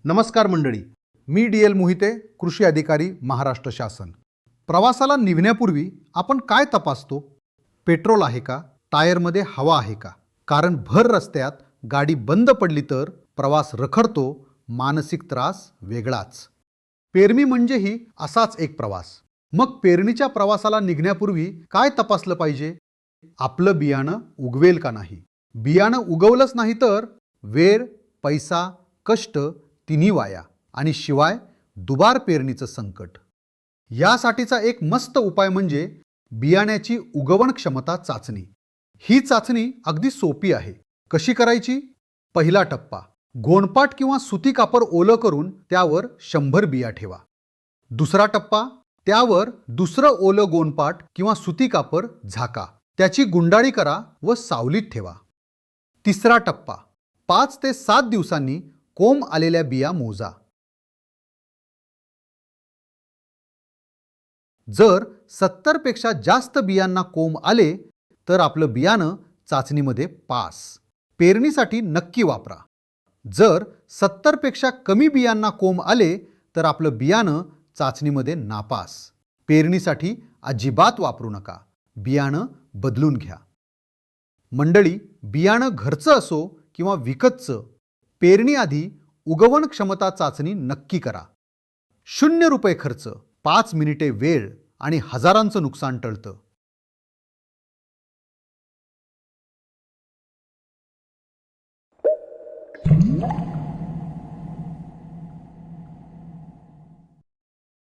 नमस्कार मंडळी, मी डी.एल. मोहिते, कृषी अधिकारी, महाराष्ट्र शासन. प्रवासाला निघण्यापूर्वी आपण काय तपासतो? पेट्रोल आहे का? टायरमध्ये हवा आहे का? कारण भर रस्त्यात गाडी बंद पडली तर प्रवास रखडतो, मानसिक त्रास वेगळाच. पेरणी म्हणजेही असाच एक प्रवास. मग पेरणीच्या प्रवासाला निघण्यापूर्वी काय तपासलं पाहिजे? आपलं बियाणं उगवेल का नाही? बियाणं उगवलंच नाही तर वेळ, पैसा, कष्ट तिन्ही वाया आणि शिवाय दुबार पेरणीचं संकट. यासाठीचा एक मस्त उपाय म्हणजे बियाण्याची उगवण क्षमता चाचणी. ही चाचणी अगदी सोपी आहे. कशी करायची? पहिला टप्पा, गोणपाट किंवा सुती कापड ओलं करून त्यावर 100 बिया ठेवा. दुसरा टप्पा, त्यावर दुसरं ओलं गोणपाट किंवा सुती कापड झाका. त्याची गुंडाळी करा व सावलीत ठेवा. तिसरा टप्पा, 5 ते 7 दिवसांनी कोंब आलेल्या बिया मोजा. जर 70 पेक्षा जास्त बियांना कोंब आले तर आपलं बियाणं चाचणीमध्ये पास. पेरणीसाठी नक्की वापरा. जर 70 पेक्षा कमी बियांना कोंब आले तर आपलं बियाणं चाचणीमध्ये नापास. पेरणीसाठी अजिबात वापरू नका. बियाणं बदलून घ्या. मंडळी, बियाणं घरचं असो किंवा विकतचं, पेरणीआधी उगवण क्षमता चाचणी नक्की करा. 0 रुपये खर्च, 5 मिनिटे वेळ आणि हजारांचं नुकसान टळतं.